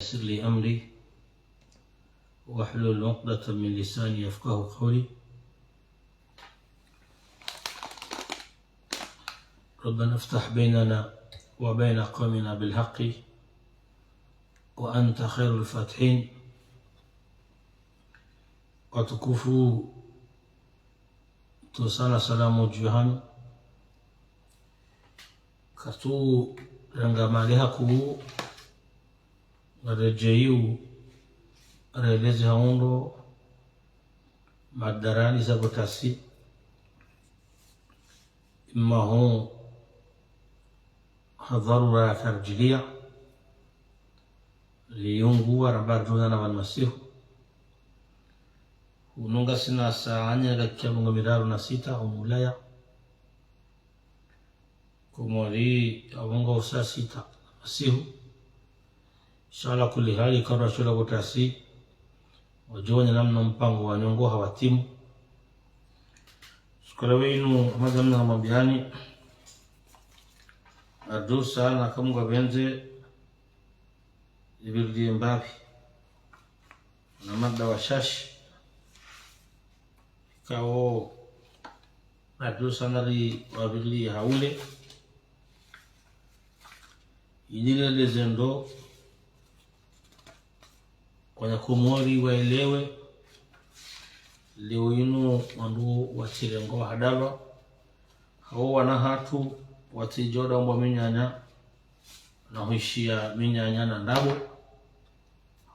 يسر لي أمري واحلل عقدة من لساني يفقه قولي. ربنا افتح بيننا وبين قومنا بالحق وأنت خير الفاتحين. وتكفوا توصانا سلام جهان katu ranga maliha ku rejeyu relezi haundo madarani za gotasi imma hon hadharura tarjilia liyungu warabarduna na wanmasihu ununga sina saanya gakia mungu miraru na sita umulaya kumori awonga usa sita masihu inshallah kulli hali kabla shula gotasi wajonya namna mpango wa nyongo hawatimu sukala wenu madamna mabiani adusa na kamunga benze ibirdi mbapi na mada wa shashi kao adusa nari wabili haule inile lezendo kwa kumori waelewe leo inu wandu wachirengo hadalo hao wana hatu watijoda mbo minyanya na huishia minyanya na ndabo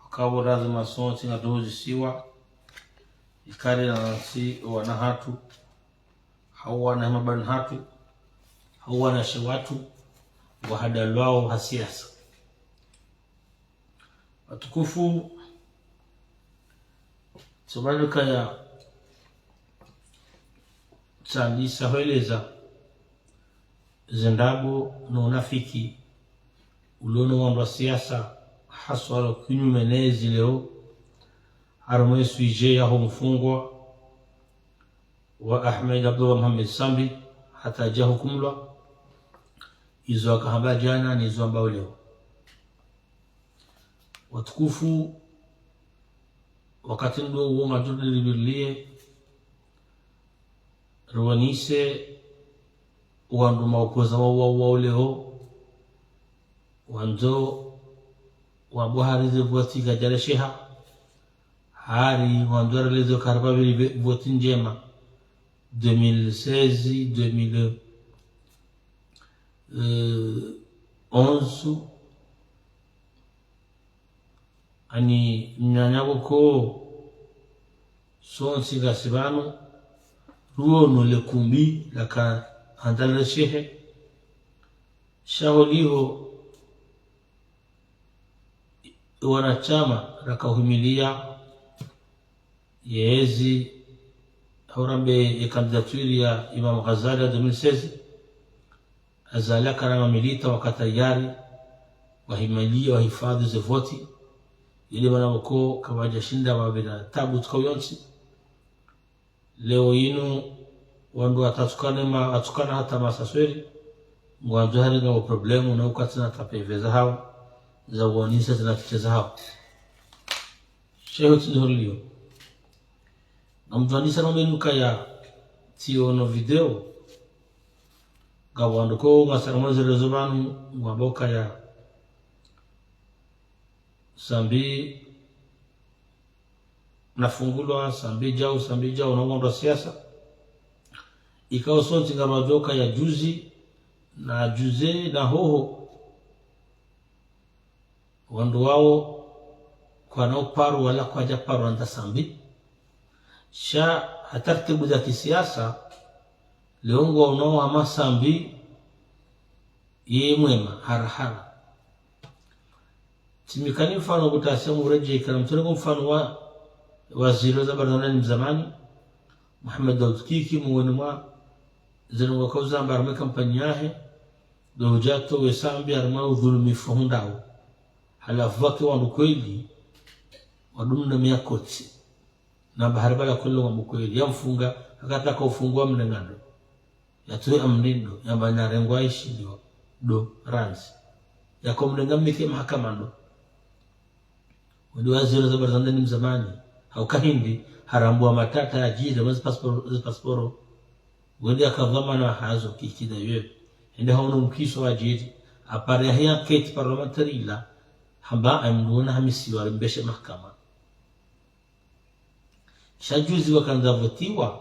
wakawo lazima sonti na dozi siwa ikari na nansi wana hatu hao wana mabani hatu hao wana shewatu wahadalwao hasiasa watukufu sobanuka ya sandisa hoeleza zendabo na unafiki ulono wanda siasa haswa kinyume nezi leo harumwe suije ya mfungwa wa Ahmed Abdullah Muhammad Sambi hata ja hukumlwa izo akahamba jana ni izo ambao leo watukufu wakati ndo uonga jodi libilie ruwanise wandu maukoza wa leo wanzo wabuharize voti gajale sheha hari wandu lezo karba voti njema 2016 2011 ani nyanyako ko sonsi gasibano ruono le kumbi laka andala shehe shaholiho wanachama rakahumilia yezi haurambe kandidaturi ya Imam Ghazali 2016 azalaka na milita wakatayari wahimalia wahifadhi ze voti ili wanako kawaja shinda wabila tabu tukawionsi leo inu wandu atukana hata masasweri mwanzohari na problemu na ukatina tapeveza hao za uonisa zinaticheza hao sheho tinihulio na mtuanisa na menuka ya tiono video gawandu ko ngasaramaze rezobanu waboka ya sambi nafungulwa sambi jao na wando siasa ikao sonti ngamajoka ya juzi na juze na hoho wandu wao kwa nao paru wala kwa japaru anda sambi sha hatartibu za kisiasa leongo unao ama sambi ye mwema harahara timikani mfano kutasiya mureje ikaramtulego mfano wa waziri za Barnamani mzamani Muhammad Daud Kiki muweni mwa zenu wakauza ambarame kampani yahe dojato wesambi arma udhulumi fuhundao halafu wake wandu kweli wadumna miakoti na baharibala kullu wa mkweli ya mfunga akataka ufungua mnengando yatuwe amnindo ya banyarengwa ishi do ranzi ya komlenga mike mahakamando ndio waziri za barzanda ni mzamani au kahindi harambua matata ya jira mwezi pasiporo wende akavama na hazo kikida yewe ende hauna mkiso wa jiri apare ya hiya keti parlamentari ila hamba amduona hamisi wa mbeshe mahkama shajuzi wakanza votiwa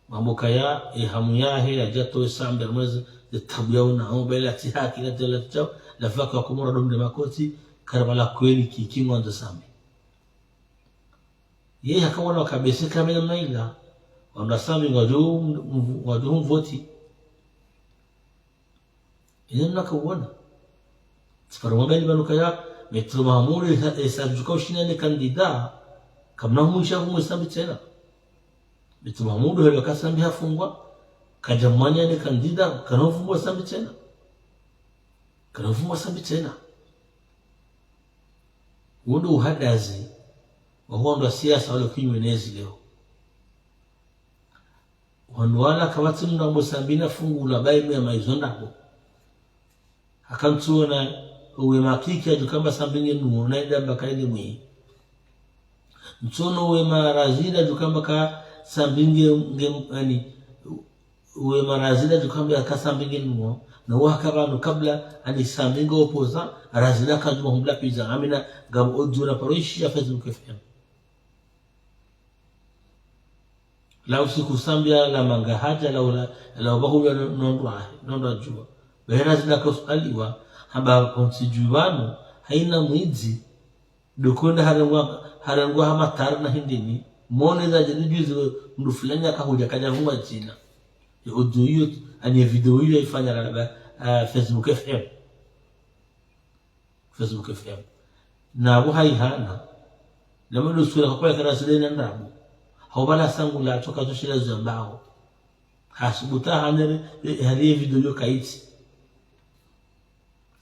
mamuka ya hamu yahe ya jato sambe mwezi tabu yao na au bela tihaki na tela chao la faka kumura domde makoti karabala kweli kikingo ndo sambe yeye akaona wakabese kamera maila wanda sambe wadu voti ina nakaona sifaro mabali banuka ya metro mahamuri sajuka ushina kandida kamna humusha humusambe tena Bitu Mahmudu helo kasambi hafungwa kajamanya ni kandida kanofungwa sambi tena kanofungwa sambi tena wondo uhadazi wa huondo siasa wale kinywenezi leo wanwala kawati mna mbosambina fungu la baimu ya maizondabo akantuona uwe makiki ya jukamba sambinge nuo naida mbakaini mwi mtono uwe marazida jukamba ka sambinge yani uwe marazida jukamba ka sambinge nuo na wakabano kabla ani sambinge opoza razida kajuma humbla pizza amina gam oduna paroishi ya Facebook FM la usiku sambia la manga haja la bahu ya nondwa jua bera zida kusaliwa hamba konsijuwano haina mwizi dokonda harangwa hama tarna hindini mone za jadijuzi mdu fulani akahuja kaja huwa jina ya uduyo anye video hiyo ifanya la Facebook FM na wuhai hana lama dusula kwa karasile ndabu hawala sangu la toka tushila zambao hasubuta hanere hali video hiyo kaiti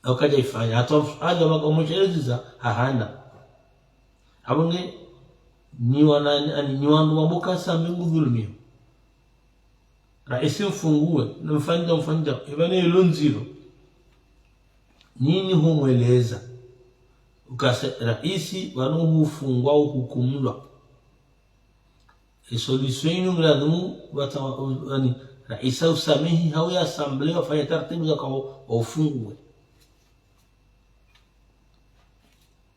au kaja ifanya hata haja wakamsheleza hahana abonge ni wandu maboka sambingu dhulmi raisi mfungue na mfanja ibane lonziro nini humweleza ukase raisi wanu mfungwa au hukumlwa solution inu mladumu yani raisa usamihi hau ya assembly wafanya taratibu za kwa ufungwe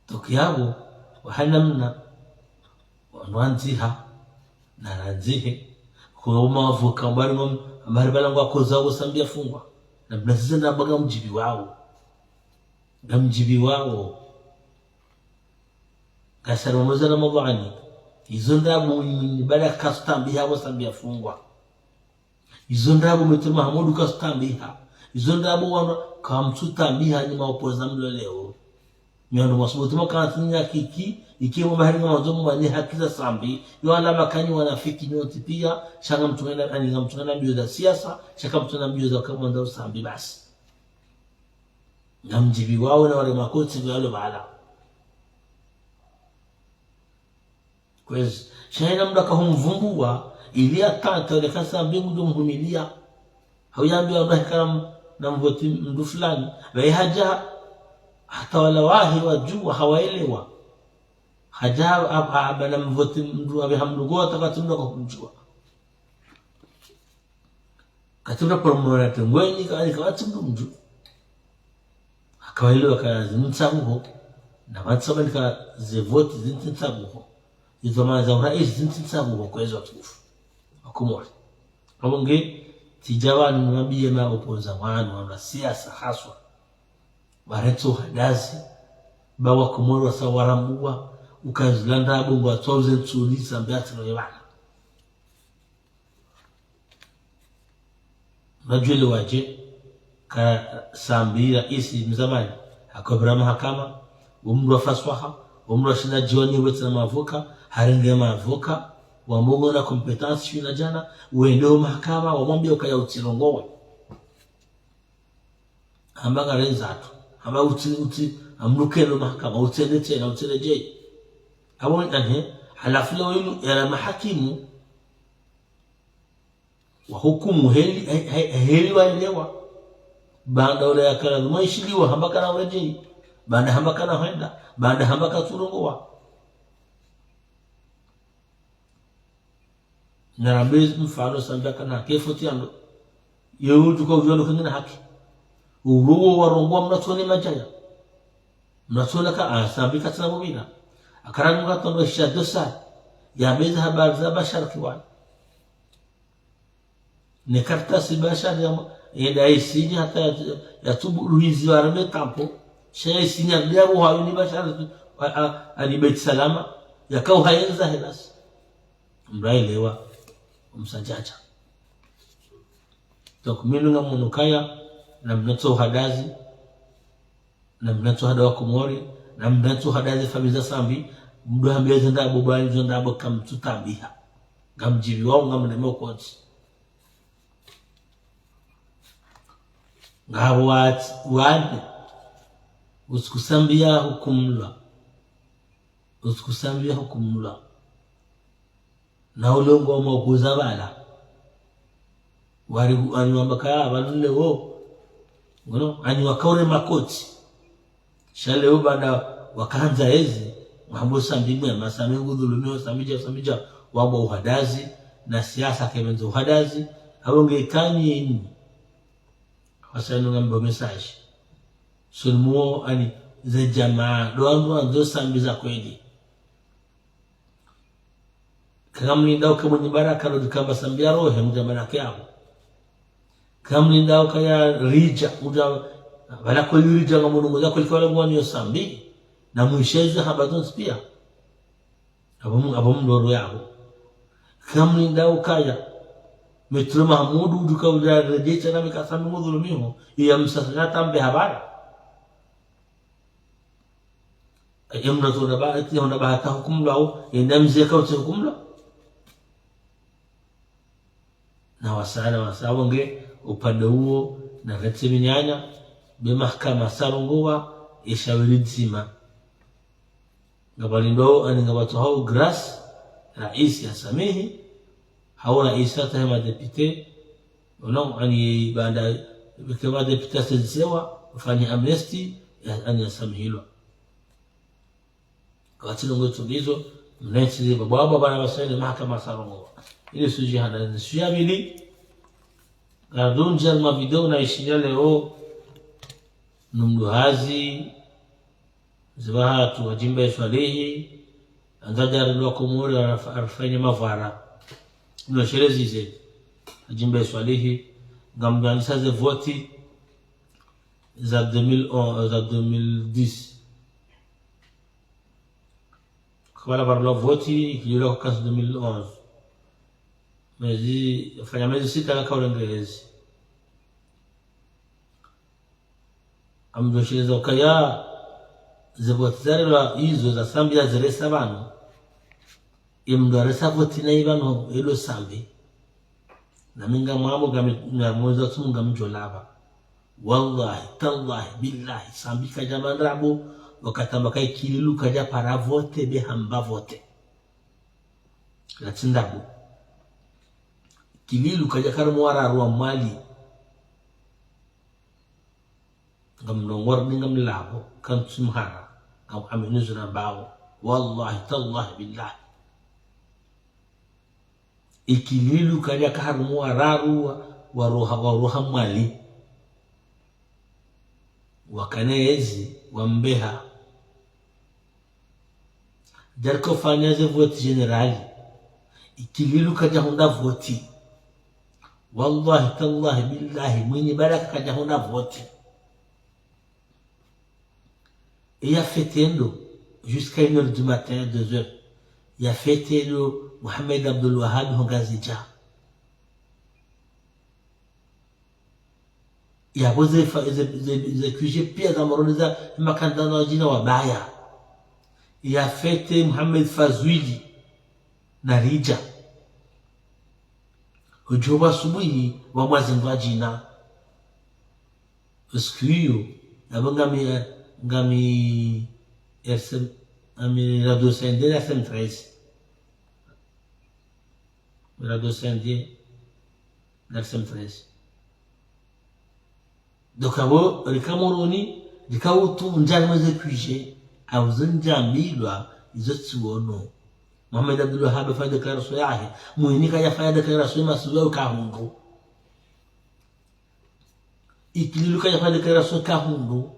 tokiabo wahanamna wanwanziha na ranzihe kwa mavuka mbari balangu akoza usambia fungwa na mnasiza na baga mjibi wao kasara moza na mabani izo ndabu bada kastambiha wasambia fungwa izo ndabu Metro Mahamudu kastambiha izo ndabu wana kamtutambiha ni maopoza mlo leo miano masubutu makatinya kiki ikiwa bahari na wazomu wani hakiza sambi yo alama kanyi wanafiki nyoti pia shaka mtungana ani mtungana mbio za siasa shaka mtungana mbio za kama ndio sambi basi namjibi wao na wale makoti wale baala kwezi shahina mdaka humvumbua ili atanta ile kasa mbingu ndo mhumilia hauyambia Allah karam na mvoti mdu fulani wa haja hata wala wahi wajua hawaelewa haja abana mvoti mdu abihamdugo takatumda kwa kumjua katumda promote ngweni kawati mdu akawaelewa kazi mtsabuho na watsaba nika ze vote zintsabuho izo maza urais zintsabuho kwezo tufu akumori abonge tijawani mwambie ma opoza wanu na siasa haswa bareto hadazi bawa kumoro sawarambua ukazilanda bongo 1000 tulisa mbati no yabana najule waje ka sambira isi mzamani akobra mahakama umru faswaha umru shina jioni wetna mavuka harenge mavuka wa mungu na competence na jana uende mahakama wamwambie ukaya utirongowe ambaga renzatu aba uti amrukelo mahakama utende tena utereje abon anhe halafu leo ya mahakimu wa hukumu heli waelewa banda ule yakala maishiliwa hambaka na weje banda hambaka na henda banda hambaka turongowa na rabbi mfano sambia kana kefoti ando yewu ko vyolo kingina haki uruwo warongwa mnatoni majaya mnatona ka asambika tsana mubina akaranunga tondo shadosa ya meza habari za bashar kiwani ne kartasi bashar ya isinya hata yatubu ruizi wa rame tampo shaya isinya diabo hayo ni bashar ali bait salama yakau hayenza helas mrailewa umsajaja donc minunga munukaya na mnato hadazi na mnato hadawa kumori na mnato hadazi famiza sambi mdu hambeza ndabo bali ndabo kam tutabiha gamjibi wao ngamnemo koti ngawat wad uskusambia hukumla na ulongo mwakuza bala wari anywa kaya balule wo ngono anywa kaure makoti shale ubada wakaanza hizi mambo sambimwe masami ngudhulumiwa samija wabo uhadazi na siasa kemenzo uhadazi awonge kanyi wasanu ngambo message sulmuo ani za jamaa doanwa ndo sambiza kweli kamli ndao kama ni baraka ndo kamba sambia rohe mjabaraka yao kamli ndao kaya rija muja wala kwa rija ngamungu ngoza kwa wale mwani sambi na mwisheze habaton pia abamu ndoro yao kamli ndao kaya Metro Mahmudu duka uja rejecha na mikasami mudhulumiho iya msasana mbe habari emna to ba ati honda ba ta hukum lao enda mzee ka uti hukum lao na wasawonge upande huo na rete minyanya be mahakama sarungowa ishawiri nzima ngabalindo ani ngabatu hao grace rais ya samehi hawana isata hema depute unamu ani banda kama depute sewa ufanye amnesty ani yasamhilwa kwa tilongo tulizo mnensi baba bana wasende mahakama sarungowa ile suji hana siyabili gadunja ma video na ishinya leo numduhazi zibahatu wajimbe swalihi anzaja ndo kumuri arfanya mavara ndio sherezi zetu ajimbe swalihi ngamganisa ze voti za 2011 za 2010 kwa barla voti kilio kwa 2011 mezi fanya mezi sita na kauli ngerezi amdo shereza kaya ze voti zare hizo za Zambia zile sabano imdarasa voti na ibano ilo sambi na minga mwamo ngamoza tumunga mjolaba wallahi tallahi billahi sambi kaja mandrabo wakatamba kai kililu kaja para vote be hamba vote latindabo kililu kaja karmwara ruwa mali ngamnongor ningam labo kan sumhara ngam aminuzuna bawo wallahi tallahi billahi ikililu kaja karmu araru wa roha mali wakanezi wambeha jarko fanyaze vote generali ikililu kaja honda voti wallahi tallahi billahi mwenye baraka kaja honda voti et a fêtendo jusqu'à 1h du matin 2h il a fêté le Mohamed Abdul Wahab Hongazija. Il a posé les QG pires dans Moroniza, Makandana Jina Wabaya. Il a fêté Mohamed Fazouili Narija. Ujoba Subuhi, Wamazindwa Jina. Escuyo, Ngami FM, Radio Sendé, FM 13. Radio Sendé, FM 13. Donc, abo, Rikamoroni, Rikautu, Njamazepuje, Auzunjamilwa, Izotsuono. Muhammad Abdul Wahhab fa declaração yahe muinika ya fa declaração masuwa ka hundu ikililu ka ya fa declaração ka hundu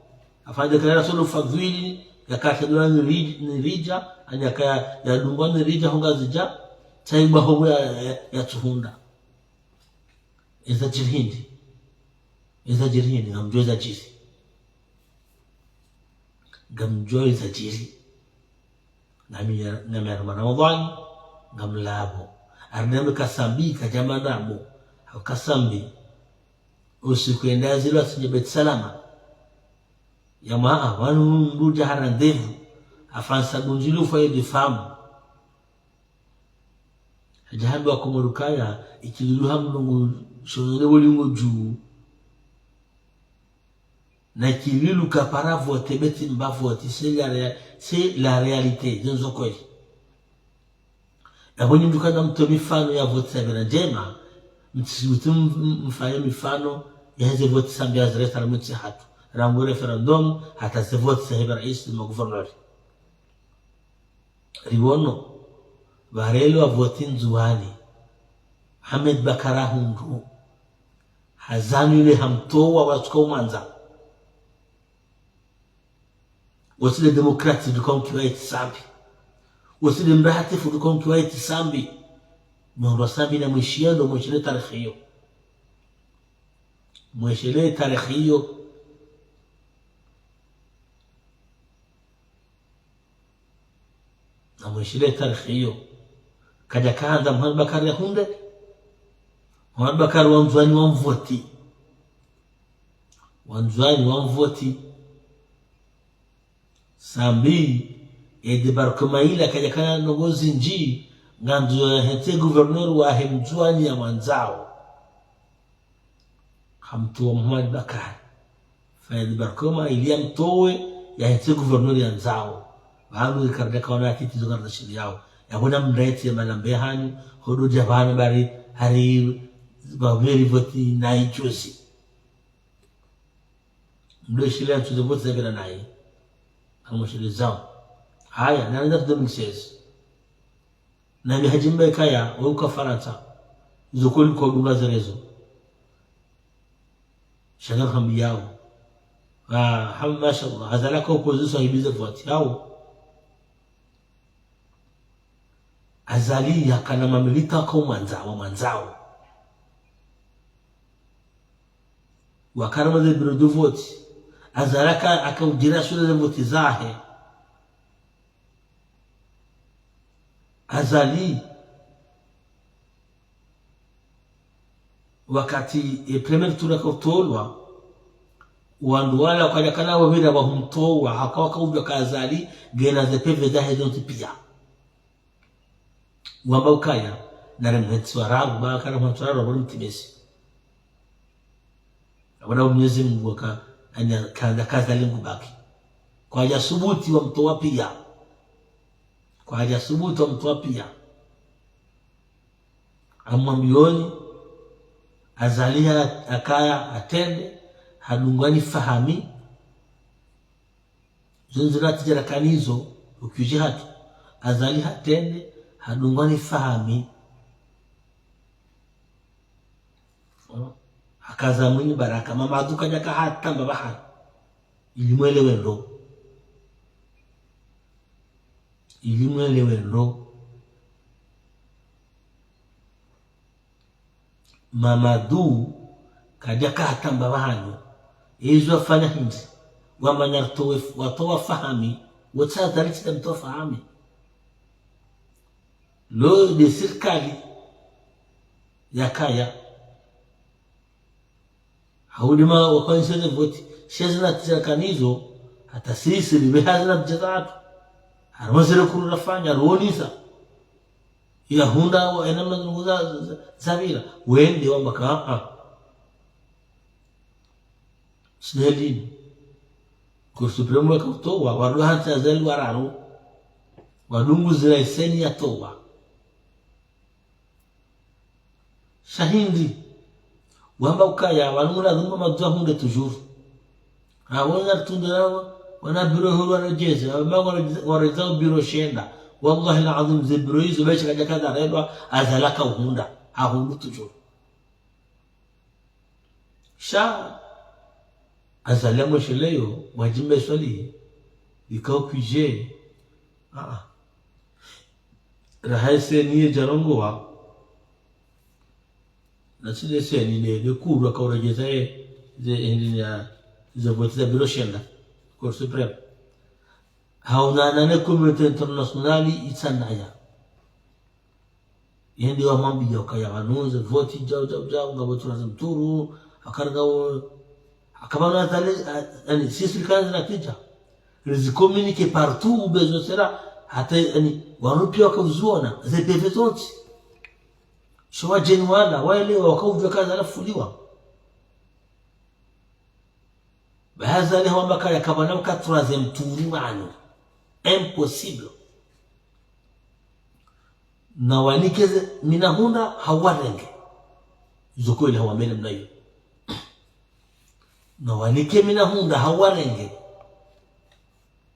afa declaração do fadhili ya katadwa ni rija anyaka ya dungwa ni rija honga zija taiba honga ya tuhunda iza jirhindi ngamjoza jiri gamjoza jiri nami Ramadhani ngamlabo arname kasambi kajama nabo kasambi usikwenda zilo asijebet salama yamaa wanu nduja harandevu afansa gunjilu faidi famu hajahambi wa kumurukaya ikililuha mnungu shonele wolingo juu na kililu kapara vote beti mba vote c'est la réalité zinzo kweli na honi mtukana mtu mifano ya vote sabina jema mtu mfanya mifano ya hizi vote sambi ya zireta na mtu hatu rangu referendum hata se vote sahibi rais na guvernori riwono barelo wa vote nzuwani Hamed Bakara hundu hazanu ile hamtoa watuka umanza wasile demokrati dukon kiwaiti sambi wasile mrahatifu dukon kiwaiti sambi mwendo sambi na mwishiendo mwishile tarikhiyo na mwishile tarikhiyo kaja kaanda Muhammad Bakari ya hunde Muhammad Bakari wanzwani wamvoti sambi debarkema ila kaja kana nogozi nji ngandu hete gouverneur wa hemzwani ya manzao hamtu wa Muhammad Bakari fa debarkema ilia mtowe ya hete gouverneur ya nzao baadu ikardaka wana titizo garda shili yao ya kuna mreti ya malambehani hudu jabana bari hari babiri voti na ichosi mdo shili ya tuzo voti zabira na hii kama shili zao haya na nanda 2016 na mihajimbe kaya wauka Faransa zukuli kwa dunga zerezo shagal hambi yao hamu mashallah hazalaka ukoziso hibize voti yao azali yakana mamilita kwa manzao wakarama ze biro do voti azalaka akaujira shule ze voti zahe azali wakati premier tour akatolwa wandu wala kwa kana wabira wa humtowa hakawaka ubyo kazali gena ze peve zahe zonti pia wamba ukaya nare mhetsi warabu bakara mhetsi warabu wali mtimesi wana Mwenyezi Mungu waka anya kanda kaza lingu baki kwa haja subuti wa mtoa pia amwambioni azalia akaya atende hadungani fahami zunzirati jarakanizo ukiji hatu azali atende hadungani fahami akaza mwini baraka mama aduka jaka hata mbabaha ilimwelewe ndo mamadu kajaka hata mbabahano izo afanya hindi wamanya watowa fahami wata dhariti mtoa fahami lo de serikali ya kaya haudima wakansene voti shezna tizakanizo hata sisi libehazna tjatatu harmasere kurafanya ronisa ya hunda wa enamna nguza zabira wende wambaka snelin ko supremo wakato wa wadu hata zali wararo wadungu zira iseni ya toba shahindi wamba ukaya wanumula dhumba madua hunde toujours wana tundana wana biro hulu wanajeze wama warizao biro shenda wallahi alazim zibruizo besha kaja kaza redwa azalaka uhunda ahundu tujo sha azalemo sheleyo wajimbe swali ikao kuje rahise niye jarongoa na sile seni ne kurwa kaurejeza ze vote za biro shenda Cour supreme hauna na community internationali itsanaya yendi wa mambi ya kaya wanunze vote jao ngabo turaza mturu akargawo akabana tale yani sisi kanza natija les communiquer partout bezo sera hata yani wanupia wakazuona ze pevetote shwa jenwala wale wakauvya kaza alafuliwa baadhi ya hao makaya kabana mkaturaze mturu wanu impossible na wanikeze minahunda hawarenge zokweli hawamene mnayo na wanike minahunda hawarenge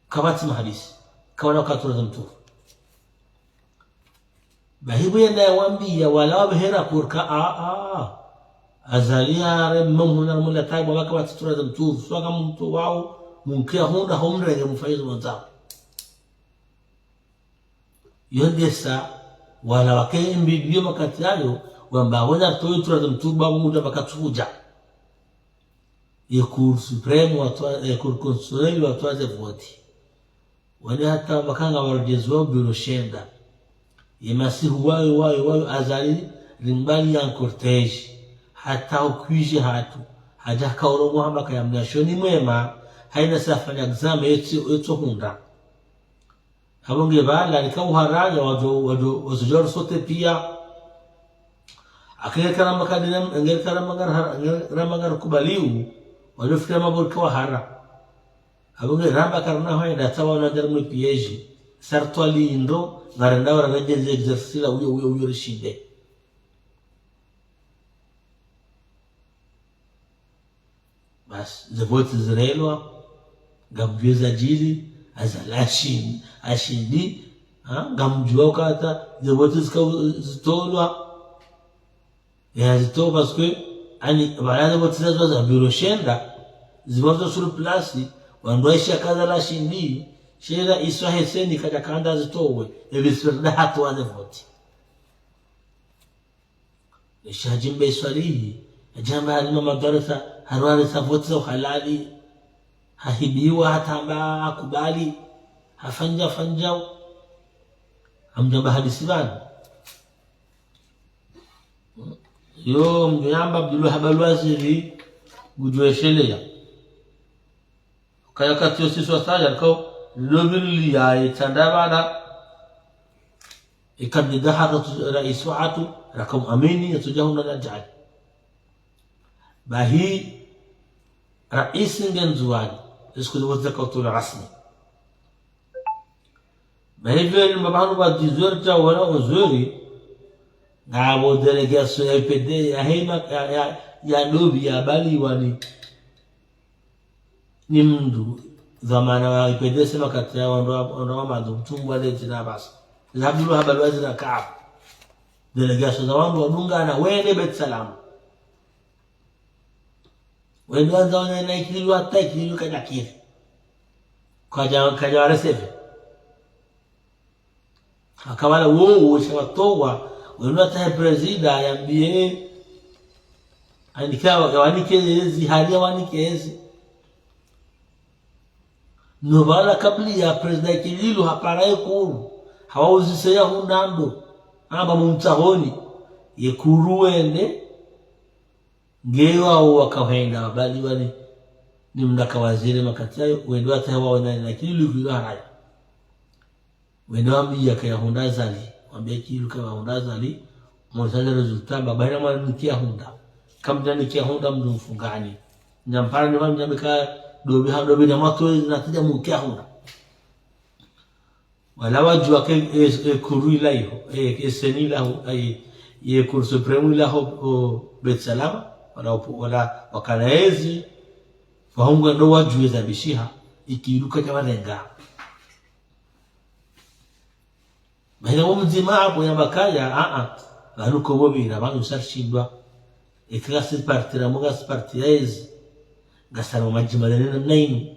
kabati mahadisi kawana mkaturaze mturu bahibu yenda yawambia wala behera kurka azalia remmu na mula taibu waka waturaze mturu swaka mtu wao munkia hunda homrenge mfaizu mwanzao yondesa wala wake mbidio makati yayo wamba wana toyo turaze mturu babu muda bakatuja ye Cour supreme watwa Cour constitutionnelle watwaze voti wale hata wakanga warejezwa biro shenda yemasihu wayo azali rimbali ya cortege hata ukuje hatu haja kaorogo hamba kayamnashoni mwema haina safanya exam yetu hunda habonge bala nikauharanya wajor sote pia akile karama kadina ngel karama ngar kubaliu wajofika mabur kwa hara habonge ramba karna haida tawa na dermu piège sartwali indo ngarenda waragenze exercice la uyo rishinde bas ze vote zrelwa gamjeza jili azalashin ashindi gamjua kata ze vote zitolwa ya zito parce que ani baada vote za bureau shenda zivote sur place wandoisha kaza la shindi shera iswa heseni kaja kanda zitowe ebisirda hatu wale vote shajimbe iswalihi ajamba alima madarasa harwale sa vote za halali hahibiwa hatamba akubali hafanja amjamba hadisi bana yo mjamba Abdullah Habalwaziri gujweshelea kaya katio sisi wasaja kwa lobili ya itandabana ikabida haratu rais watu rakam amini yatujahuna najali bahi rais ngenzuani iskuzi wazaka utula rasmi bahivyo mbabanu ba dizorta wala uzuri ngabo delegation ya IPD ya hema ya lobi ya bali wani ni mndu zamana wa IPD sema kati ya ndo madu mtumwa leti na basi Abdullah Habalwaziri na Kaab delegation za wandu wadunga na wene Bet Salam wene wanza wana na ikililu hata ikililu kajakiri kaja waresefe akawala uo shawatowa wene wata prezida yambie andikawa yawanikezi hali yawanikezi Novala kabli ya president Kililu haparaye kuru hawauzi ya hundando aba mumtahoni ye kuru wende ngewa wakawenda bali wani ni mndaka waziri makatayo wende watawa wana Kililu kuhara wende wambia kaya hunda zali wambia Kililu kaya hunda zali mwanzana resulta babana mwanikia hunda kamja nikia hunda mdu mfungani nyampara ni wamjamika dobi na mato natija mukia hunda wala wajua ke kuru ila hiyo seni la ye Cour supreme la ho Bet Salam wala wakanaezi wahunga ndo wajue za bishiha ikiruka kama lenga bahina wo mzima hapo ya bakaya banuko bobira banu sarshindwa ikasi partira muga spartiez gasaro majimalene naini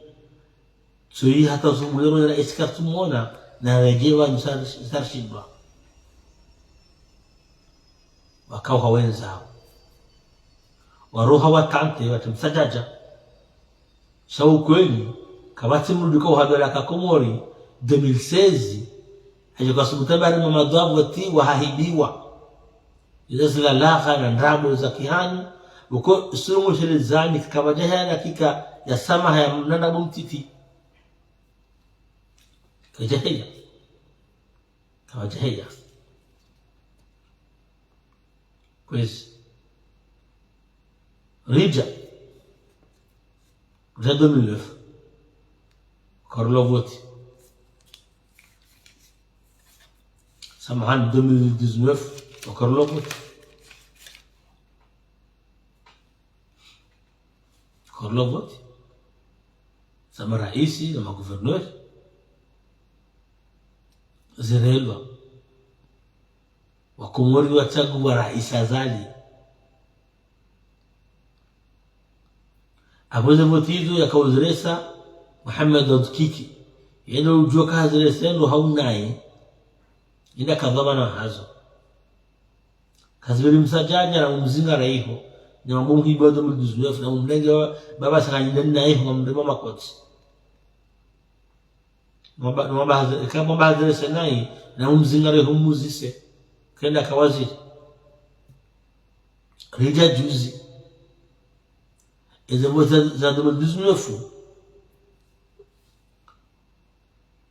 sui hata usumulero na iskatumona na rejewa sarshindwa wakao wenzao waroha watante watimsajaja shaukweli kabati mrudika uhagala kakomori 2016 haja kwa sababu tabari mamadhabu wati wahahibiwa ilazila laha na ndabu za kihani uko surumu shilizani kawajaha dakika ya samaha ya mnanabu mtiti kawajaha kwezi rija já 2009 Karlovoti سمعان 2019 وكارلوفوتي كارلوفوتي سما رئيسي لما غوفرنور زيريلوا وكوموري واتشاغوا رئيس azali Abuza motizo ya kauzresa Muhammad Dodkiki yendo ujoka hazresa ndo haunaye ina kadhabana hazo kazibiri msajaja na mzinga raiho ni mambo mhibo ndo mduzufu na mlenge baba sakanyina naye ngamdema makoti kama hazresa naye na mzinga raiho muzise kenda kawazi rija juzi إذا زادوا بالبزنوفو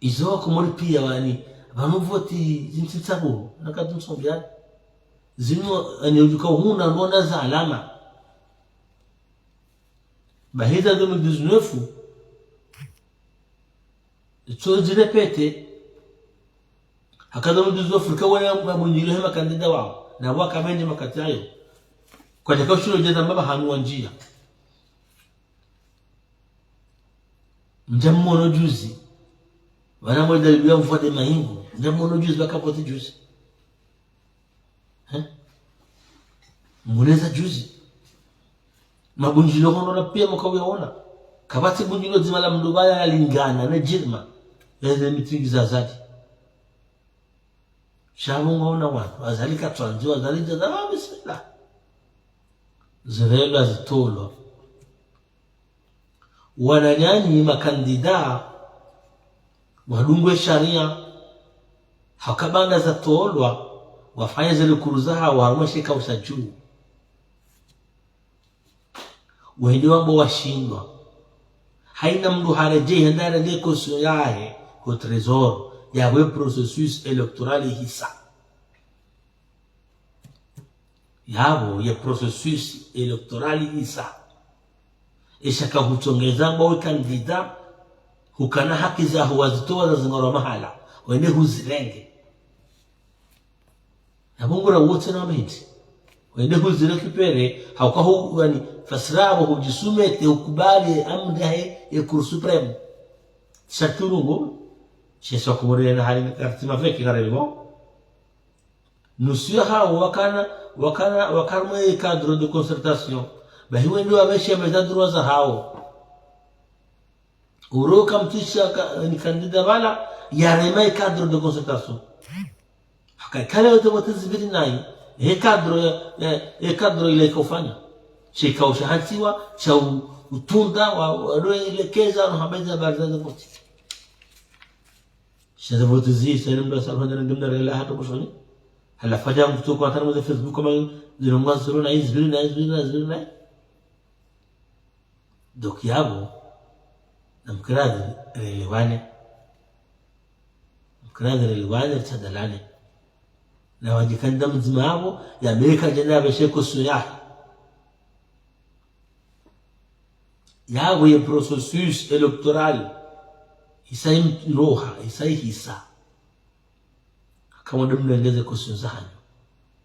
إذا كمر بيا واني بانوفوتي زين تسابو نكادون صوبيا زينو أن يجوكوا هنا لونا زعلامة بهذا زادوا بالبزنوفو تقول زريبتي هكذا بالبزنوفو كوانا مبنيله ما كان دواء نبوا كمان ما كتايو كذا كوشلو جدا ما بهانو أنجيا Mjamono juzi wana mwenda libia mfuate mahimbu mjamono juzi baka pote juzi muneza juzi mabunjilo hono na pia mkawiona kabati bunjilo zimala mdubaya yalingana na jirma yale mitingi za zadi shabu ngona watu azalika twanzo azalija za bismillah zirelo azitolo wananyani makandida wadungwe sharia hakabanga za tolwa wafanye zile kuruzaha warumashika usajuu wende wambo washindwa haina mdu harejei hendara leko suyahe au trésor yawe processus électoral hisa yabo ya processus électoral hisa ishaka hutongeza mbawe kandida hukana haki za huwazitoa za zingoro mahala wende huzilenge ya mungura wote na mehiti wende huzile kipere haukahu yani fasirabo hujisumete hukubali amdahe ya kuru supremo shakurungo sheswa kumurele na hali kartima feki karelimo nusuya hao wakana mwe cadre de concertation bahi wende wamesha mezaduru za hao uroka mtisha ni kandida wala yaremai cadre de concertation kale yote watazibiri nayi cadre ile kufanya shika ushahatiwa cha utunda wa elekeza na habari za baraza zote shaza vote zi sasa ndo sababu ndio ndio hata kushoni hala faja mtu kwa tano za Facebook kama zilonga zuru na hizi na donc yabo na mkradhi relewane tadalane na wajikanda mzima hapo ya Amerika jana besheko suya yabo ya processus électoral isai roha isai hisa kama ndio mnaeleza kuhusu zahani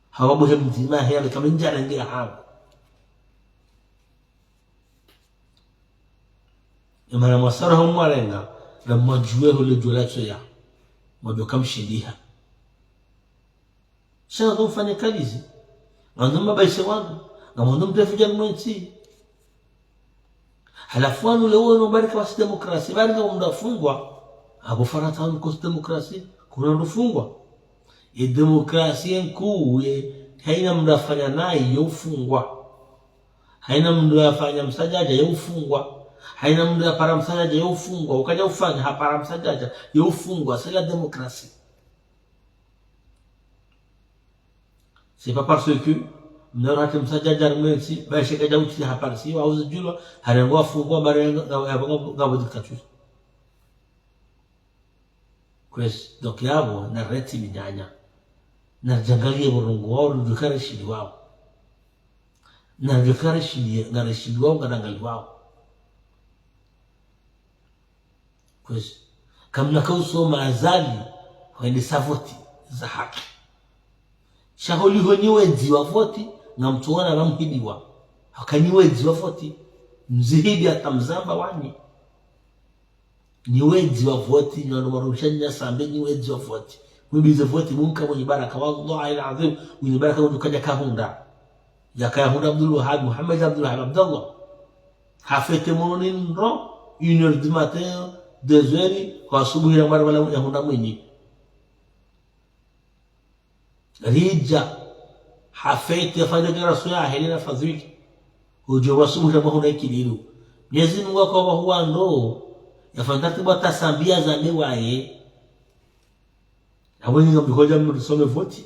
hawa muhimu mzima haya kama njana ndio hapo imana masarahu mwarenga na mwajuwe hule jolacho ya mwajo kamshindiha shaka ufanye kazi ngandoma baishe wangu ngandoma mtefuja mwenzi halafu wanu leo no barika wa demokrasi barika umdafungwa abufarata ko demokrasi kuna ndufungwa demokrasi nkuu haina mdafanya naye yofungwa haina mdafanya msajaja yofungwa haina mdafanya msajaja yofungwa ukaja ufanya hapara msajaja yofungwa c'est la démocratie. C'est pas parce que nous avons msajaja mwenzi baishe kaja uti hapara si au zijulwa harengo afungwa bare ngabo dictature. Kwes donc yabo na reti minyanya na jangalie burungu wao ndukare shili wao na ndukare shili ngare shili wao ngadangali wao kwes kamna kauso maazali wende savoti za haki shaholi honiwezi wa voti na mtuona bamhidiwa hakaniwezi wa voti mzihidi atamzamba wani ni wezi wa voti na marusha sambe ni wezi wa voti mbize voti munka mwenye baraka wallahi alazim mwenye baraka ukaja kahunda ya kahunda Abdul Wahab Muhammad Abdul Wahab Abdullah hafete monin ro 1h du matin 2h kwa asubuhi ya mara wala ya hunda mwenye rija hafete fanya rasul ya helina fadhili ujo wasubuhi ya mahuna kililu Mwenyezi Mungu akawa huwa ndo yafantati bata sambia za mewaye abonye ngabikoja msome voti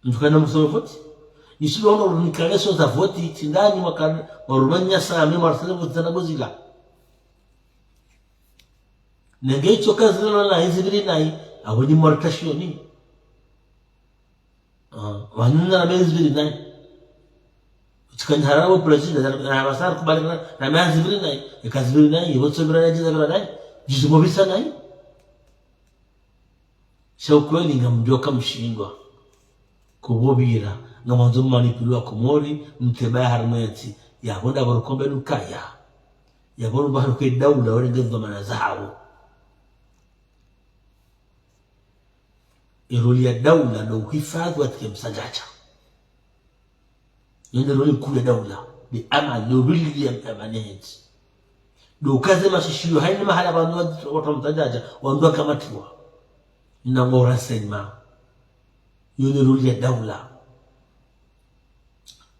mtukana msome voti nisilo ono nikaleso za voti tindani warumanya sami marsale votana bozila nengecho kazi na hizi bili nai abonye martashoni wanuna na bezi bili nai tukani harawo president na basar kubali na mazi bili nai ikazibili nai yotso bili nai jiza bili nai jizo mobisa nai shaukweli ngamjoka mshingwa kubobira ngamanzo manipulwa komori mtebaya harmeti yabonda barukombe lukaya yabonda baruke daula orengezwa manazao iroli ya daula ndo uhifadhi wa msajaja yende roli kule daula bi ama lobili ya amaneti ndo kaze mashishio haina mahala bandu watu msajaja wandoa kamatiwa na ngora sema yende roli ya daula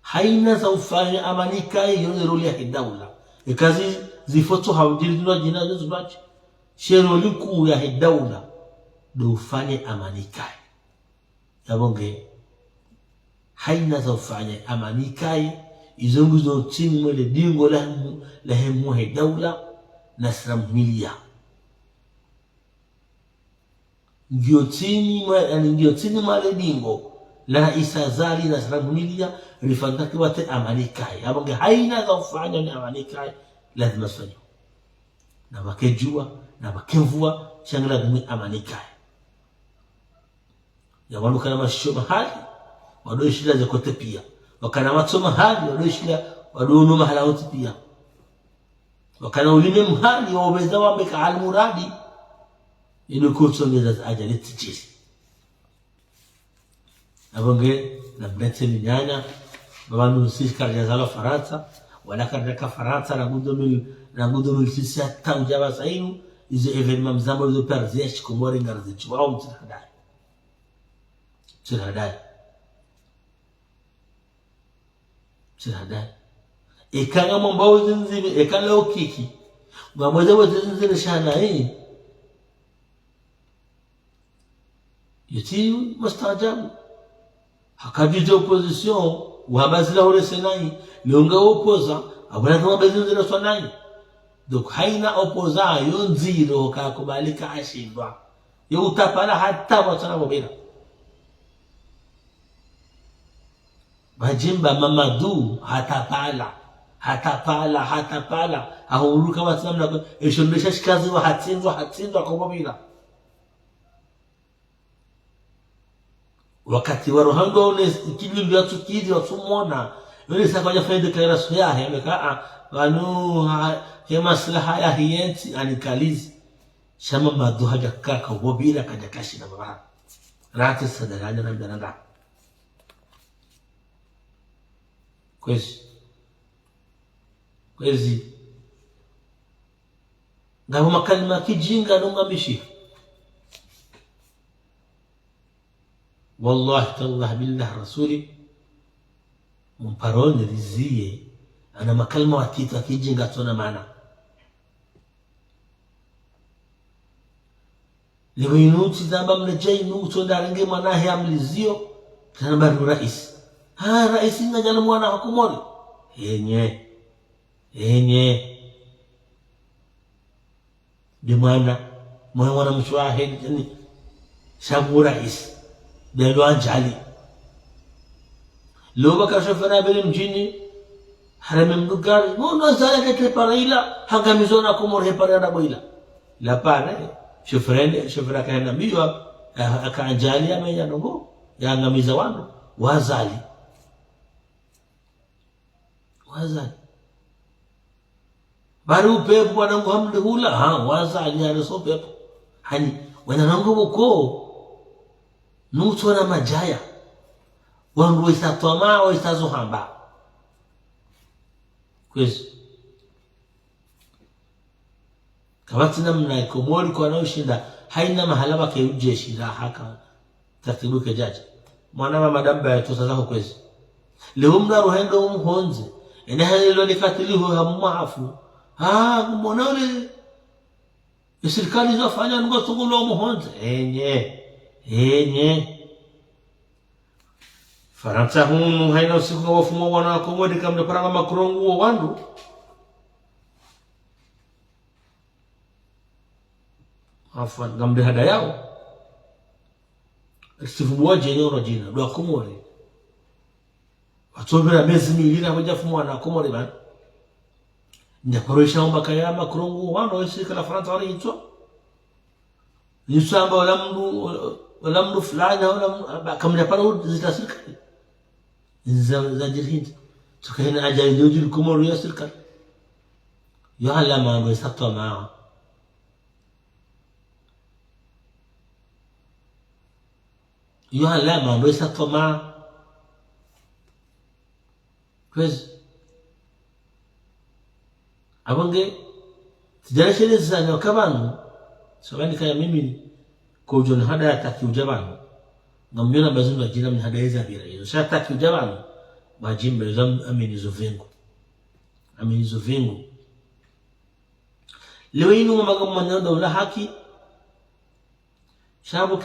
haina za ufanya amanika yende roli ya daula ikazi zifoto hawjiri ndo jina zote bachi sheroli kuu ya daula ndo ufanye amanikai yabonge haina za ufanye amanikai izonguzo chini mwele dingo la hemu he daula na sramhilia ndio chini mwele dingo la isazali na sramhilia rifantaki wate amanikai yabonge haina za ufanye ni amanikai lazima sanyo na wakejua na wakemvua shangla gumi amanikai ya wanu kana masho mahali wadoishila zekote pia wakana matso mahali wadoishila wadono mahala wote pia wakana ulime mahali waweza wambeka almuradi ili kutsongeza ajaleti jisi abonge na mbete minyanya babanu sisi karja zala Faransa wala karja Faransa na gudo sisi hata ujaba sainu izo evenement mzambo zo perzesh komori ngarzichi wao mtadai Sirada. Ekanga mbao zinzibe ekanga okiki. Ngamoja wote zinzile shana hii. Yeti mustajabu. Hakajije opposition wabazila hore senai longa opoza abana kama bazinzile sonai. Donc haina opoza yonziro kakubalika ashindwa. Yo utapala hata watana mobila. Bajimba Mamadu hatapala ahuruka wasamna eshondesha shikazi wa hatsinzwa kubabira wakati wa ruhando one kibili ya tukidi watumona yule sakaja fanya declaration yake amekaa wanu he maslaha ya hienti anikalizi shama maduha jakka ka wobila ka jakashi na baba rati sadalani na mdananda kwezi ngabo makalima kijinga nungamishi wallahi tallah billah rasuli mumparoni riziye ana makalima watita kijinga tona maana liwinuti zamba mlejai nuto ndarange mwanahe amlizio tanabari rais rais ngajana mwana hakumori enye dimana mwana mshwahid yani shabu rais belo anjali لو بكر شفنا بالمجيني حرم مدقار مو نزالة كتباريلا هنگا ميزونا كمور هباريلا بويلا لا بارا شفرا كهنا ميوا كأنجاليا ميا نغو يا هنگا ميزوانو وازالي baru pepo wanangu hamdehula wazali aliso pepo hani wanangu buko nuto na majaya wangu isatoma au isazohamba kwezi kabati namna Komori kwa naoshinda haina mahala wake uje shida haka tatibuke jaji mwana wa madamba ya tosa zako kwezi leo mna ruhendo umhonze ene halilo likatiliho hamuafu mbona ule serikali zafanya ngo tungulo umhonze enye Faransa hunu haina usiku wafumo wana Komori kamne paranga makrongu wa wandu afwan gamde hada yao sifubuwa jenyo rojina do Komori watobera mezi milina wajafumo wana Komori bana ndakoresha omba kaya makrongu wandu wasika la Faransa wali ito nisamba wala mdu fulani wala kamne paro zitasirika زاجر هند تكهنا أجل دوجي الكمور يسلك يعلم ما بيسقط معه يعلم ما بيسقط معه كويس أبغى تجلس للزاني وكمان سؤالي كيا ميمي كوجون هذا تكيو جبان ngamjona bazungu ajina mhadaiza bila hiyo sasa kijabani majimbe zam amenizo vingu leo inu magamanya dola haki shabu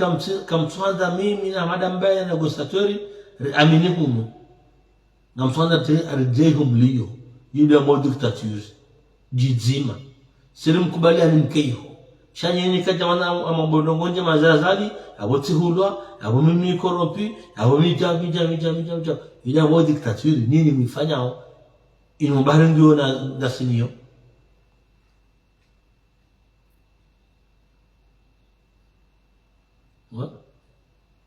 kamtswanda mimi na madambaya na gostatori aminihumu namtswanda te arjehum liyo yule mo dictature jizima sirim kubali animkeyo shanyeni kajamana amabondongonje mazazali abotihulwa abo mimi koropi abo mija ila mo dictature nini mifanyao inubare ndio na dasinio wa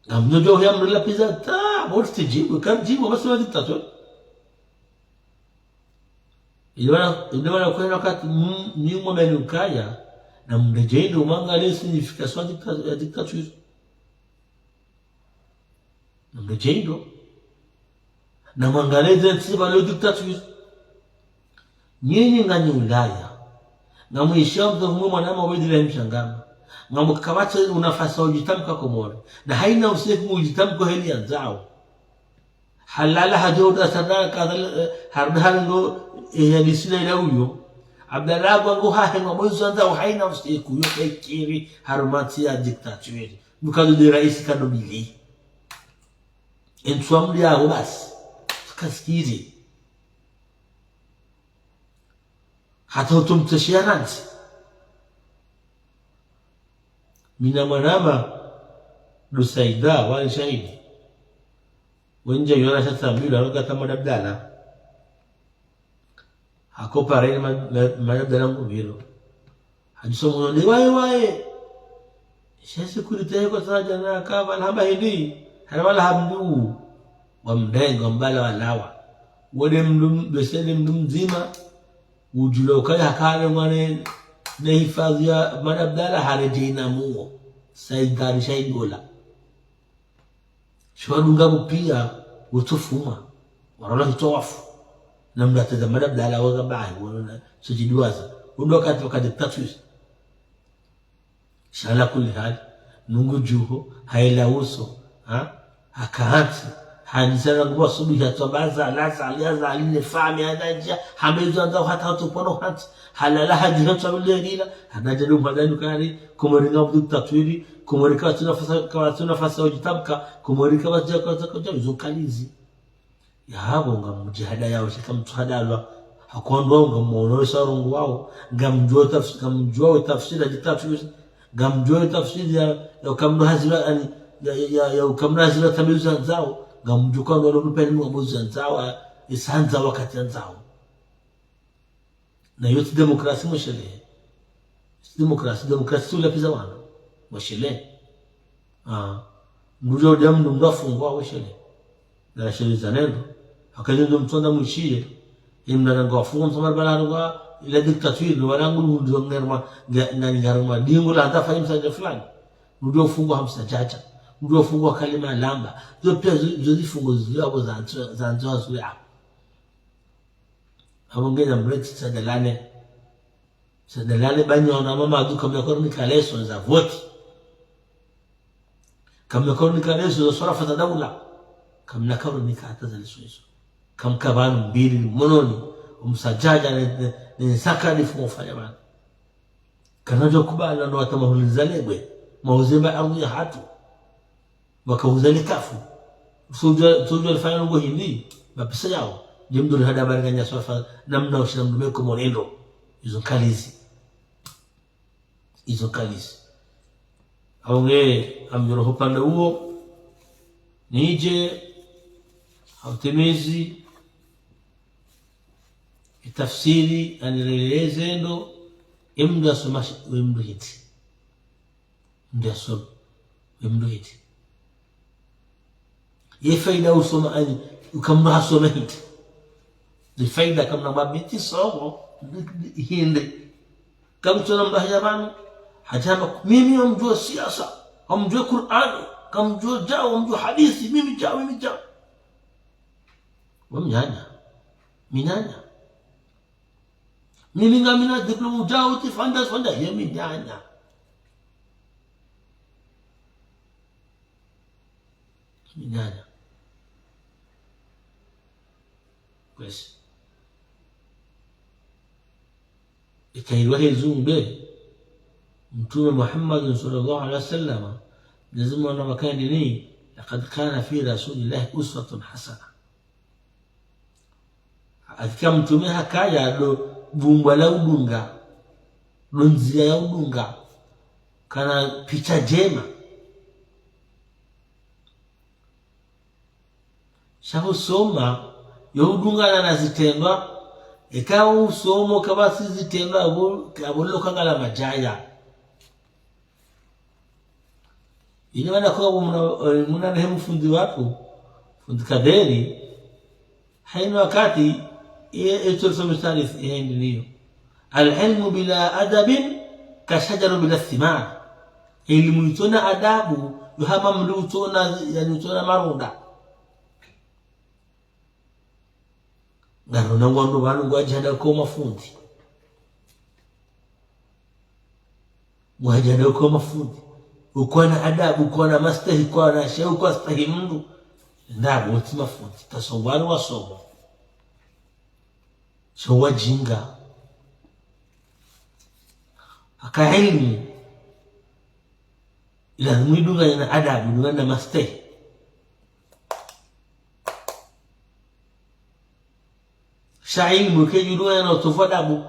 amjojo yamrila pizza ta bosti jibu kan jibu basi wa dictature ilwana kwa wakati ni mwenukaya na mrejeo mwangalie signification ya dictature na mrejeo na mwangalie zinsi balo dictature nyinyi ngani Ulaya na mwishamzo mwanama wedile mshangama ngamu kawacha unafasa ujitamka Komori na haina usiku ujitamko heli ya zao halala hajoda sadaka hardhal ngo yalisina ila huyo Abdallah wangu hahenga mwanzo nza haina usiku yote kiri harumati ya dictature mukado de rais kadobili entwamli yao basi kaskiri hata utumtashiaranti mina manama dusaida wali shahidi wenje yona shatambila wakata madabdala hakopa rei madabdala nguvilo hajisomo ndi wae shesi kulitaye kwa saja na kaba haba hindi wala hamdu wa mdengo mbala walawa wode mdum besede mdum zima ujulo kaya hakale mwane na hifadhi ya Abdalla harejina muo saidari shaidola shwadunga pia utufuma warala hitowafu na mlateza Abdalla wagabai wana sujiduaza undo wakati tatwis shala kulli hali nungu juho haila uso akaanti hadisana nguwa subi ya tobaza laza aliaza aline fami anaja hamezo anda hata hatupono hati halala hajira tabule lila hanajalu madani kari kumoringa mdu tatwiri kumorika tunafasa ujitabka kumorika wajja kwa zukalizi ya habo ngamujihada yao shikamtuhadalwa hakondwa ngamuono sarungu wao ngamjua tafsiri jitafsiri ngamjua tafsiri ya kamdo hazira ya ukamna hazira tabiza zao ngamjua ndo lupeni mwamuzi zao isanza wakati zao na yote demokrasi mshele demokrasi tula pizza wana mshele ndio jamu ndo fungwa mshele na shele zanendo akajenga mtonda mwishie imna ngo funzo marbalanga ila diktature walangu ndio ngerma ngani ngarma dingo la hata fahimu saja fulani ndio fungo hamsa jaja ndio fungo kalima lamba ndio pia zodi fungo zao za nzoa zuri hapo abongeza mbrechi sadalane banyo na mama duka mekoni kaleso za voti kama mekoni kaleso za sarafa dawla kama nakaro nikata za liswiso kama kabanu mbili mononi umsajaja ni sakalifu mufanya bana kanajo kubala ndo atamahulizalebwe mauzemba ardhi ya hatu wakauzali kafu sojo alifanya ngo hindi mapesa yao jimdo hada baranganya swafa namna ushamdume ko monendo hizo kalizi aunge amjoro hopanda huo nije hautemezi tafsiri anireleze ndo imda somashi wemdo hiti wemdo hiti ye faida usoma ani ukamno hasoma hiti ni faida kamna mabiti somo hinde kam tuna mbahajabana hajama mimi amjua siasa amjua Qur'an kamjua jao amjua hadithi mimi jao wamnyanya minanya mimi ngamina diplomu jao tifanda yemi nyanya minanya kwesi ikairwa hezumbe mtume Muhammad sallallahu alaihi wasallam lazima na makani ni laqad kana fi rasulillahi uswatun hasana akika mtume hakaya do bumba la udunga lunzia ya udunga kana picha jema shaho soma yo udunga na nazitendwa ikawa usomo kabasi zitendwa abolo kangala majaya ile wana kwa muna rehemu fundi watu fundi kaderi haina wakati يترسم الثالث هندنيو العلم بلا أدب كشجر بلا ثمار علم يتونا أداب يهم ملوتونا يعني يتونا مروندا نحن نقول بانو واجهنا كوما فوندي واجهنا كوما فوندي وكوانا أداب وكوانا مستهي كوانا شيء وكوانا استهي منو نعم وتما فوندي تصوان وصوم so wajinga aka ilmu ila mwidunga na adabu na maste sha ilmu ke judunga na tofadabu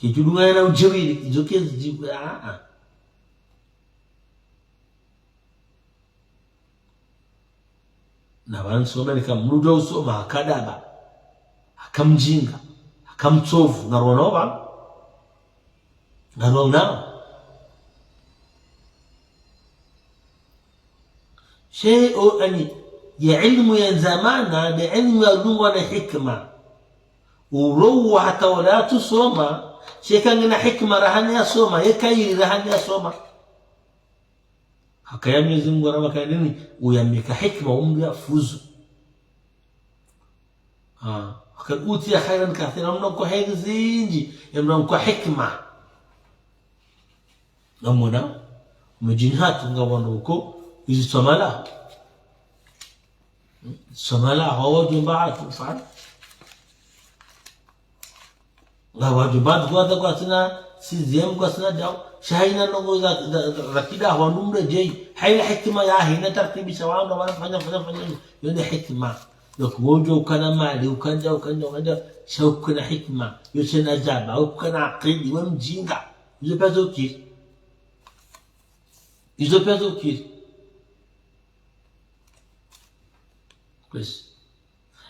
ke judunga na ujiri kijoke jibu na wansoma nikamrudo usoma akadaba akamjinga akamtovu naronova narona شيء أني يعلم يا زمانا بعلم يدوم ولا حكمة وروح حتى ولا تصوم sheka ngina hikma rahani ya soma yekairi rahani ya soma hakaya Mwenyezi Mungu anamaka nini uyamika hikma umri fuzu akad utiya khairan kathira mnako haidi zinji mnako hikma namona mjinhatu ngawando ko izi somala hawaji baatu fa'al ngawaji baatu kwa tena sizem kwa tena daw shahina nongo za kida hawandumre jei haila hikma ya hina tartibi sawa na wanafanya yone hikma yokuojo ukana mali ukanja shaukuna hikma yosena jaba ukana aqili wa mjinga izo pezo kiri kwesi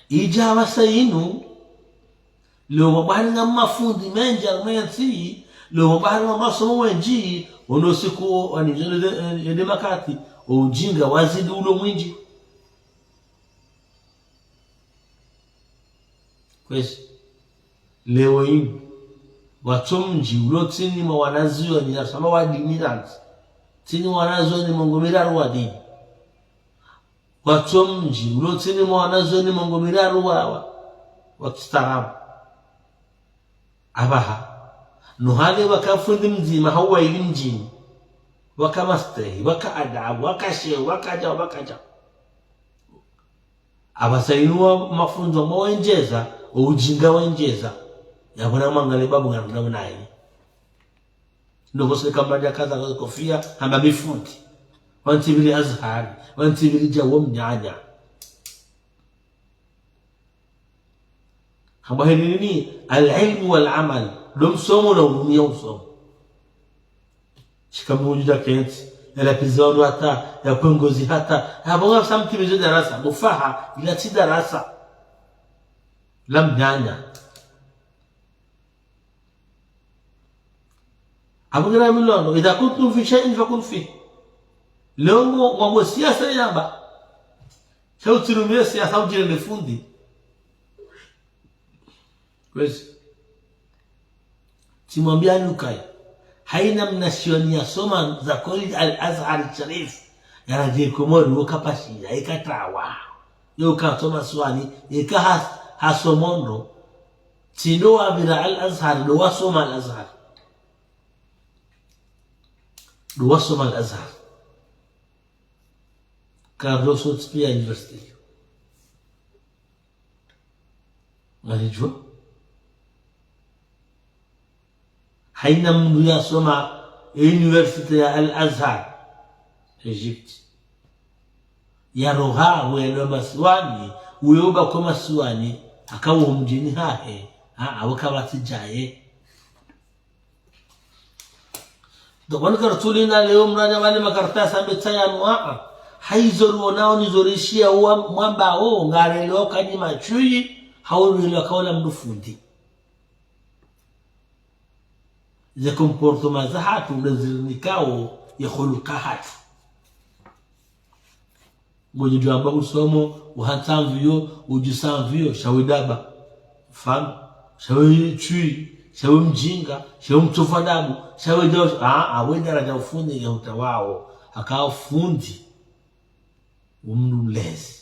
ijawa sayinu leo mabari na mafundi menja mwenzi leo mabari na masomo wenji ono siku anijele makati ujinga wazidi ulo mwinji kwesi leo hii watomji ulo tini mawanaziwa ni nasama wadimiranzi tini wanaziwa ni mongomiraru wadini watomji ulo tini mawanaziwa ni mongomiraru wa kistarabu abaha nuhali wakafundi mzima hawa ili mjini wakamastehi waka adabu wakaja abasainua mafunzo mawenjeza ujinga wenjeza yabona mangale babu ngana naye ndogo sika mbaja kaza kofia hamba mifundi wantibili azhari wantibili jawo mnyanya hamba nini al-ilm wal-amal dum somo na umia usomo shikamujuda kenti ela pizano hata ya pongozi hata habonga samtimizo darasa mufaha ila ti darasa lam nyanya abugara milono idha kuntum fi shay'in fakun fi longo wa siasa yamba shautirumia siasa ujire lefundi kwesi timwambia nukai haina mnasionia soma za college al-Azhar Sharif yaraje komori wokapashi ikatawa yo katoma swani hasomondo tindo abira al-Azhar do wasoma al-Azhar Carlos Utspia University unajua haina mndu yasoma University ya al-Azhar Egypt ya roha welo maswani uyoba kwa maswani akawo mjini hahe awakabati jaye dokon kartulina leo mranya wale makaratasa betaya noa haizoru nao nizorishia mwamba ngare leo kadi machui haulu kaola mdufundi ze comportement za hatu ndazinikao ya khuluqa hatu ngoje jamba usomo uhatamvyo ujisamvyo shawidaba fahamu shawi chui shawi mjinga shawi mtofadabu shawi dos awenda raja ufundi ya utawao akao fundi umnulezi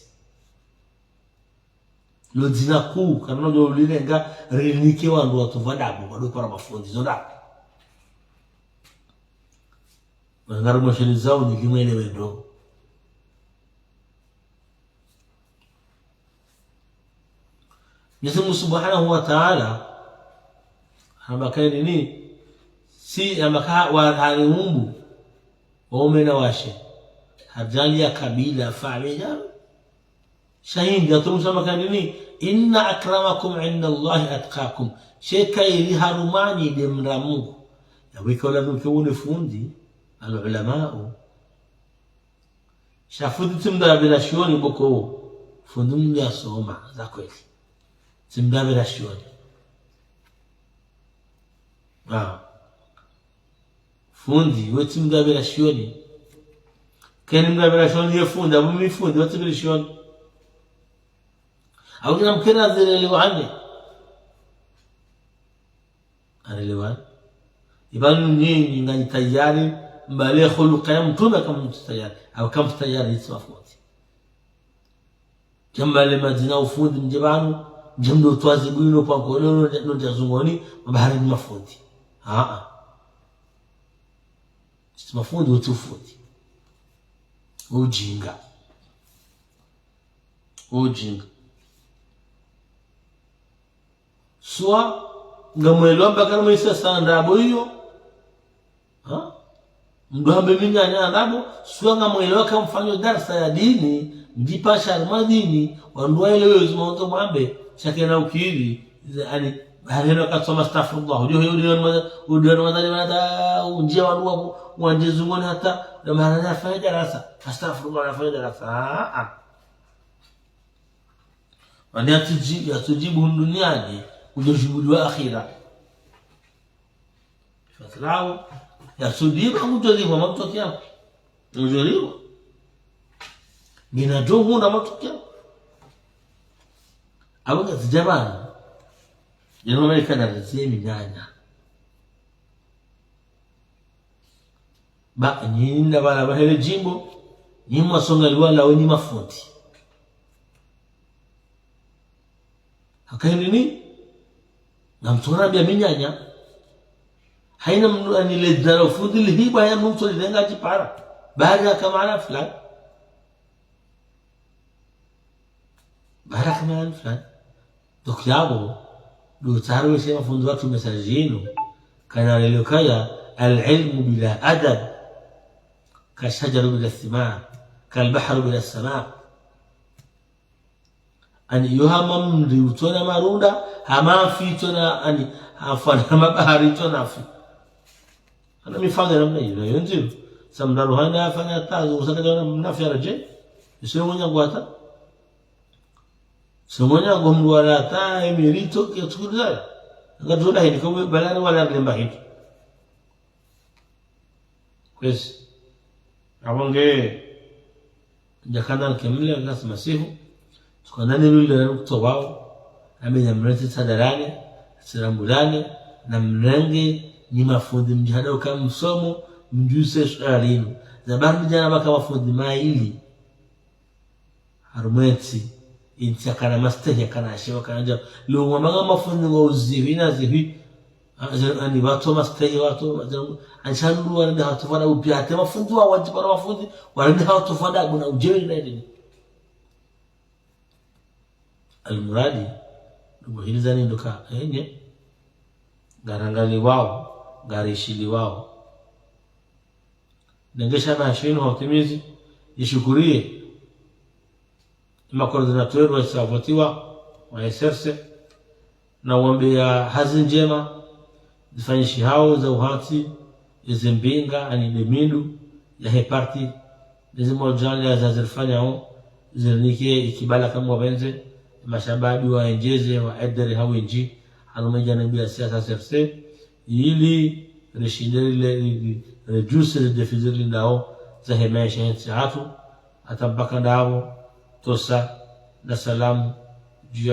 lodina ku kana ndo lilenga rilike wandu watofadabu bado para mafundi zonda ngaro mashini zao ni limene wendo Mwenyezi Subhanahu wa Ta'ala hamakani ni si amaka wa halimumbu waumena washe hajali ya kabila familia shahidi atumsha makani ni inna akramakum inda Allah atqakum sheka ili harumani demra Mungu yaweka wala mkione fundi al-ulama shafudi timda bila shioni boko fundi ya soma za kweli timda bila shioni fundi wetu timda bila shioni kani mga bila shioni ya fundi abu mifundi wetu bila shioni au kina mkena zile liwani anaelewa ibanu nyinyi ngani tayari mbale khuluqa ya mtume kama tayari au kama tayari iswafuti kambale madina ufundi mjibanu jimdo twazibino pa kololo ndo jazungoni bahari mafuti mafundi utufuti ujinga swa ngamwelo mpaka mwisa sandabo hiyo mdohambe minyanya ndabo swa ngamwelo akamfanya darasa ya dini mjipasha almadini wanduwa ile wewe zimonto mwambe shakena ukiri yani halena kasoma astaghfirullah udio madani mada unjia wanduwa wanje zungoni hata na maana afanya darasa astaghfirullah afanya darasa wani atujibu duniani ujojibuliwa akhira fatrao yasudiba mutoliwa matokeo mujoliwa nina jomu na matokeo abaga zijabana yano Amerika zemi nyanya ba nyinda bala bahele jimbo nyimwa songa liwala weni mafuti hakaini ni namtona bia minyanya haina mnu anile dara fundi lihiba ya mtu lenga jipara baada kama ala fulani baraka man fulani dokyabo do taru sema fundi watu mesajino kana leo kaya العلم بلا أدب كالشجر بلا الثمار كالبحر بلا السماء أن يهمم ريوتنا ماروندا هما فيتنا أن أفضل ما بحريتنا في أنا مفاجئ لما ينزل سمدارو هنا فانا تازو وسكتنا منافع رجع يسوون يقواتا سوون يقوم ولا تا يميريتو كتقول ذا قدولا هني كم بلان ولا بلمباهيد كويس أبغى جاكنا كملة الناس مسيحو سكنا نقول لهم توباو أمي نمرتي تدراني سلامولاني نمرنجي نما فود مجهدا وكم سومو mjuse shalinu zabari jana baka wafundi maili harumweti inti akana mastehi akana shewa kanja lo mamaga mafundi wa uzivi na zivi ani watu mastehi watu anshandu wanda hatufada upiate mafundi wa wajibara mafundi wanda hatufada kuna ujeri na nini almuradi muhilizani ndoka yenye garangali wao garishili wao nengesha na shino hotimizi yishukurie ima coordinator wa savatiwa wa SRC na uambia hazi njema zifanyishi hao za uhati izimbinga ani demindu ya heparti nizimo jani ya zazirfanya hao zirnike ikibala kama wabenze mashababi wa enjeze wa edere hao inji halumeja nabia siasa SRC ili reshideri reduce le déficit lindao za hemaisha nchi hatu atambaka ndao tosa na salamu juu